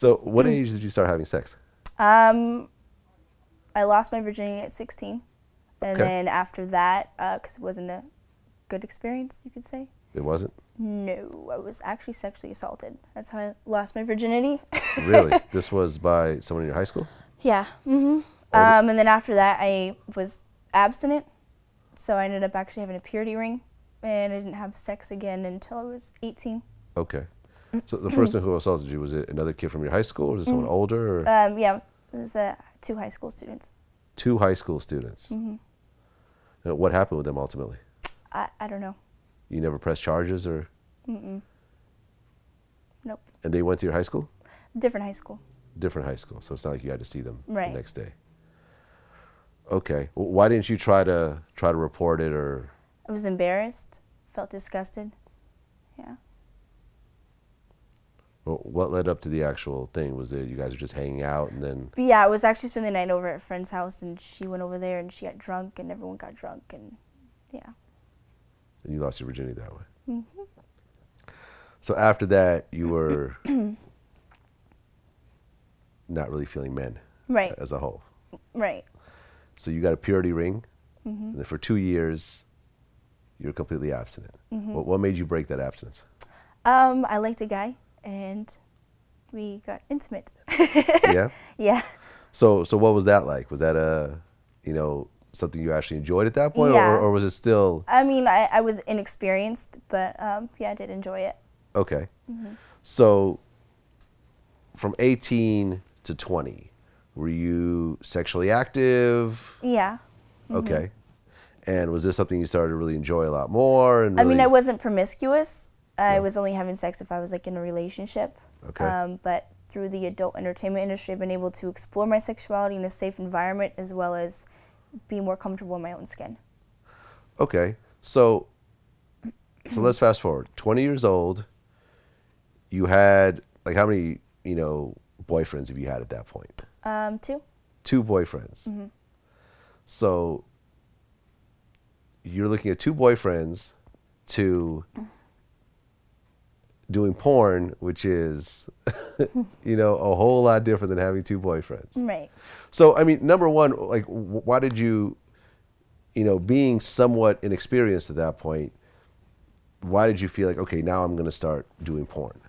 So what age did you start having sex? I lost my virginity at 16. And Okay. then after that, because it wasn't a good experience, you could say. It wasn't? No, I was actually sexually assaulted. That's how I lost my virginity. Really? This was by someone in your high school? Yeah. And then after that, I was abstinent. So I ended up actually having a purity ring. And I didn't have sex again until I was 18. Okay. So the person who assaulted you, was it another kid from your high school, or was it someone older? Or? Yeah, it was 2 high school students. 2 high school students. And what happened with them ultimately? I don't know. You never pressed charges, or? Nope. And they went to your high school? Different high school. Different high school, so it's not like you had to see them Right. the next day. Okay. Well, why didn't you try to report it, or? I was embarrassed, felt disgusted. Yeah. Well, what led up to the actual thing? Was it you guys were just hanging out and then? But yeah, I was actually spending the night over at a friend's house, and she went over there, and she got drunk, and everyone got drunk, and yeah. And you lost your virginity that way. So after that, you were not really feeling men, Right. as a whole. Right. So you got a purity ring, and then for 2 years, you were completely abstinent. What made you break that abstinence? I liked a guy, and we got intimate. Yeah. Yeah. So what was that like? Was that something you actually enjoyed at that point, Yeah. or was it still? I mean, I was inexperienced, but yeah, I did enjoy it. Okay. So from 18 to 20, were you sexually active? Yeah. Okay. And was this something you started to really enjoy a lot more? And I mean, really- I wasn't promiscuous. I was only having sex if I was like in a relationship. Okay. But through the adult entertainment industry, I've been able to explore my sexuality in a safe environment, as well as be more comfortable in my own skin. Okay. So let's fast forward. 20 years old. You had, like, how many, boyfriends have you had at that point? 2. 2 boyfriends. So you're looking at 2 boyfriends to doing porn, which is, a whole lot different than having 2 boyfriends. Right. So, I mean, number one, like, why did you, being somewhat inexperienced at that point, why did you feel like, okay, now I'm going to start doing porn?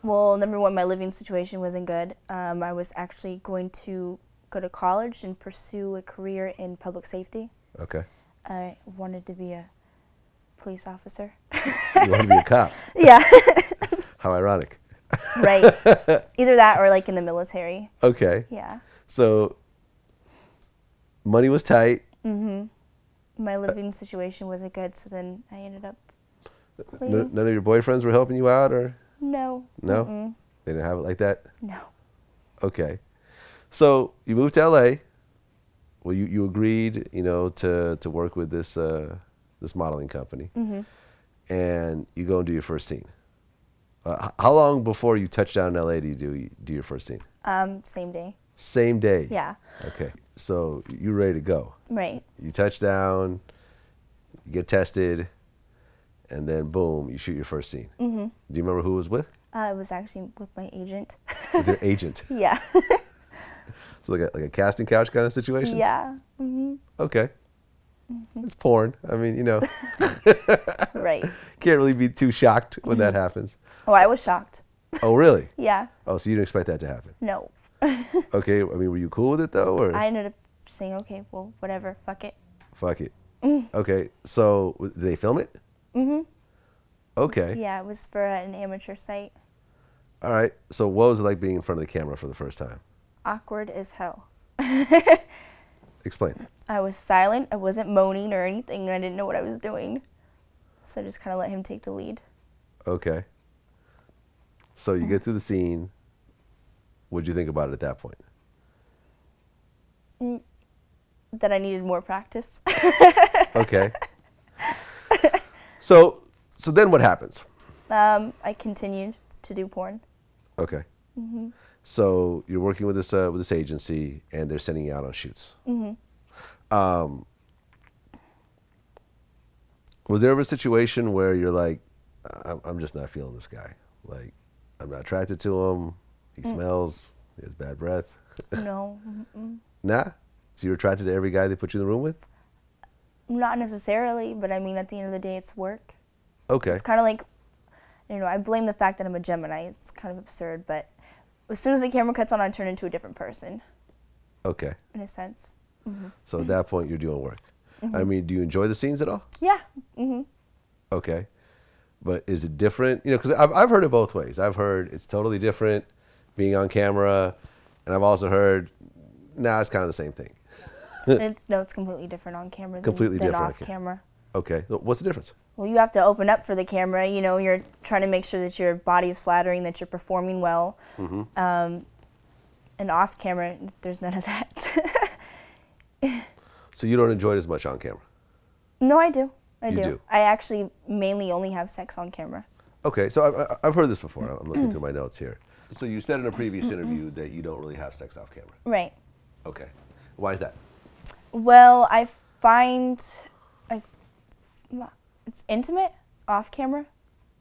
Well, number one, my living situation wasn't good. I was actually going to go to college and pursue a career in public safety. Okay. I wanted to be a police officer. You want to be a cop? Yeah. How ironic. Right. Either that or like in the military. Okay. Yeah. So money was tight. My living situation wasn't good, so then I ended up None leaving. of your boyfriends were helping you out, or? No. No? Mm-mm. They didn't have it like that? No. Okay. So you moved to LA. Well, you agreed, to work with this this modeling company. And you go and do your first scene. How long before you touch down in LA do you do your first scene? Same day. Same day? Yeah. Okay. So you're ready to go. Right. You touch down, you get tested, and then boom, you shoot your first scene. Do you remember who it was with? I was actually with my agent. With your agent. Yeah. So like a casting couch kind of situation? Yeah. Okay. It's porn. I mean, Right. can't really be too shocked when that happens. Oh, I was shocked. Oh, really? Yeah. Oh, so you didn't expect that to happen? No. Okay. I mean, were you cool with it though, or? I ended up saying, okay, well, whatever, fuck it. Fuck it. Okay. So did they film it? Okay. Yeah, it was for an amateur site. All right. So what was it like being in front of the camera for the first time? Awkward as hell. Explain. I was silent. I wasn't moaning or anything. I didn't know what I was doing. So I just kind of let him take the lead. Okay. So you get through the scene. What'd you think about it at that point? That I needed more practice. Okay. So then what happens? I continued to do porn. Okay. So you're working with this agency, and they're sending you out on shoots. Was there ever a situation where you're like, I'm just not feeling this guy? Like, I'm not attracted to him. He smells. He has bad breath. No. Nah? So you're attracted to every guy they put you in the room with? Not necessarily, but I mean, at the end of the day, it's work. Okay. It's kind of like, I blame the fact that I'm a Gemini. It's kind of absurd, but as soon as the camera cuts on, I turn into a different person. Okay. In a sense. So at that point, you're doing work. I mean, do you enjoy the scenes at all? Yeah. Okay. But is it different? You know, because I've heard it both ways. I've heard it's totally different being on camera, and I've also heard, nah, it's kind of the same thing. It's completely different on camera than off camera. Okay. So what's the difference? Well, you have to open up for the camera. You're trying to make sure that your body's flattering, that you're performing well. And off camera, there's none of that. So you don't enjoy it as much on camera? No, I do. I You do. do? I actually mainly only have sex on camera. Okay. So I've heard this before. I'm looking through my notes here. So you said in a previous interview that you don't really have sex off camera. Right. Okay. Why is that? Well, I find it's intimate off camera,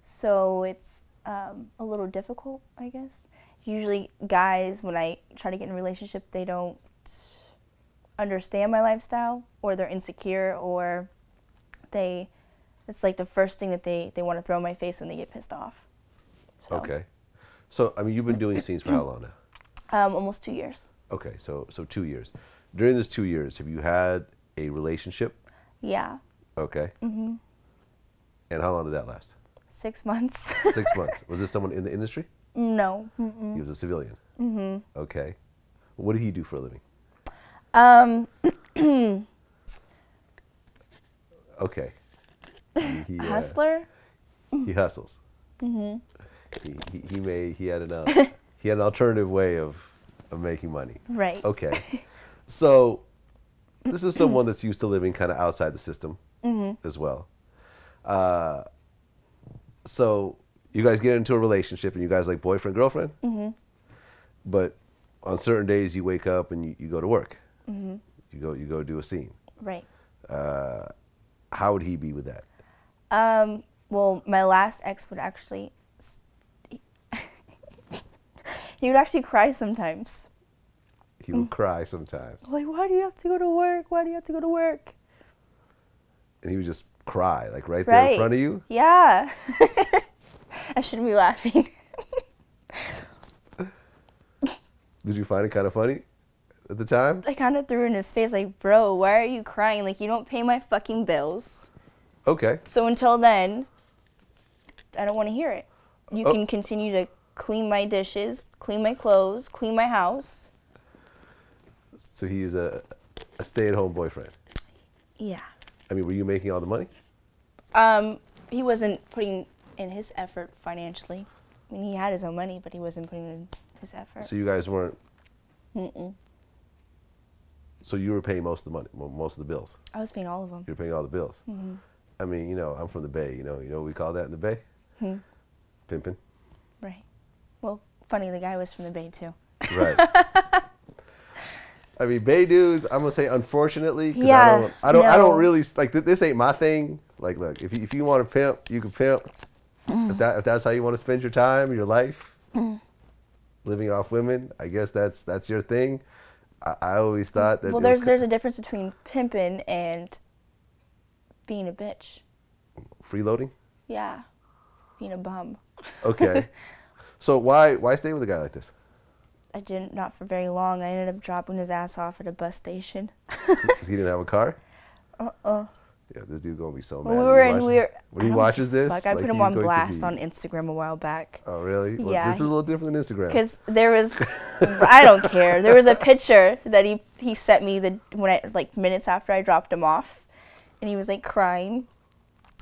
so it's a little difficult, I guess. Usually guys, when I try to get in a relationship, they don't understand my lifestyle, or they're insecure, or it's like the first thing that they want to throw in my face when they get pissed off. So. Okay. So, I mean, you've been doing scenes for how long now? Almost 2 years. Okay, so 2 years. During those 2 years, have you had a relationship? Yeah. Okay. And how long did that last? 6 months. 6 months. Was this someone in the industry? No. He was a civilian? Okay. What did he do for a living? Okay. He Hustler? He hustles. He had an alternative way of making money. Right. Okay. So this is someone that's used to living kind of outside the system as well. So you guys get into a relationship and you guys like boyfriend, girlfriend? But on certain days you wake up and you go to work. You go do a scene. Right. How would he be with that? Well, my last ex would actually, he would actually cry sometimes. He would cry sometimes. Like, why do you have to go to work? Why do you have to go to work? And he would just cry, like right there in front of you? Yeah. I shouldn't be laughing. Did you find it kind of funny at the time? I kind of threw it in his face, like, bro, why are you crying? Like, you don't pay my fucking bills. Okay. So until then, I don't want to hear it. You can continue to clean my dishes, clean my clothes, clean my house. So he's a stay-at-home boyfriend. Yeah. I mean, were you making all the money? He wasn't putting in his effort financially. I mean, he had his own money, but he wasn't putting in his effort. So you guys weren't... So you were paying most of the money, most of the bills? I was paying all of them. You were paying all the bills? I mean, I'm from the Bay, you know what we call that in the Bay? Pimping. Right. Well, funny, the guy was from the Bay, too. Right. I mean, Bay dudes, I'm gonna say unfortunately, because I don't really like this ain't my thing. Like, look, if you want to pimp, you can pimp. If that's how you want to spend your time, your life, living off women, I guess that's your thing. I always thought that. Well, there's a difference between pimping and being a bitch. Freeloading? Yeah, being a bum. Okay. So why stay with a guy like this? I didn't, not for very long. I ended up dropping his ass off at a bus station. Because he didn't have a car? Yeah, this dude gonna be so mad. When he watches this, I put him on blast on Instagram a while back. Oh, really? Well, Yeah. this is a little different than Instagram. Because there was, I don't care. There was a picture that he sent me like minutes after I dropped him off, and he was like crying.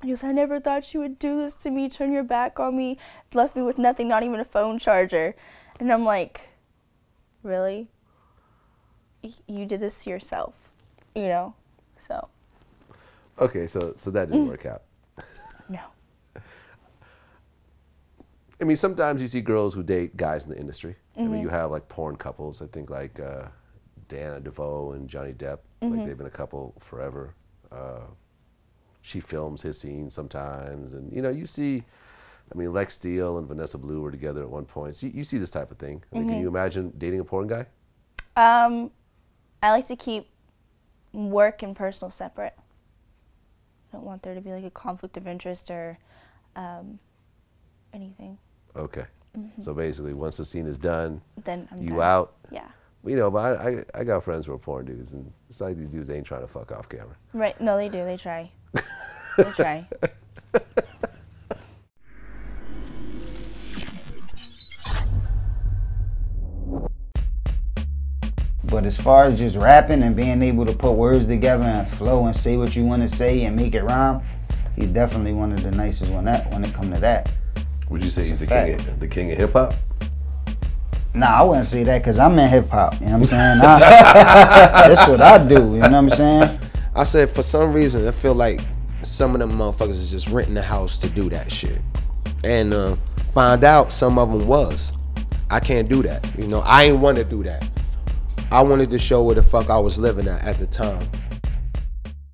He goes, I never thought you would do this to me, turn your back on me, left me with nothing, not even a phone charger. And I'm like, really? You did this to yourself, so. Okay, so that didn't work out. No. I mean, sometimes you see girls who date guys in the industry. I mean, you have like porn couples. I think like Dana DeVoe and Johnny Depp. Like they've been a couple forever. She films his scenes sometimes, and you see I mean, Lex Steele and Vanessa Blue were together at one point. So you see this type of thing. I mean, can you imagine dating a porn guy? I like to keep work and personal separate. I don't want there to be like a conflict of interest or anything. Okay. So basically, once the scene is done, Then I'm you done. out. Yeah. You know, but I got friends who are porn dudes, and it's like these dudes ain't trying to fuck off camera. Right. No, they do. They try. They try. But as far as just rapping and being able to put words together and flow and say what you want to say and make it rhyme, he's definitely one of the nicest when it come to that. Would you say It's he's a the king of hip hop? Nah, I wouldn't say that because I'm in hip hop. You know what I'm saying? That's what I do. You know what I'm saying? I said for some reason I feel like some of them motherfuckers is just renting the house to do that shit, and find out some of them was. I can't do that. You know, I ain't want to do that. I wanted to show where the fuck I was living at the time.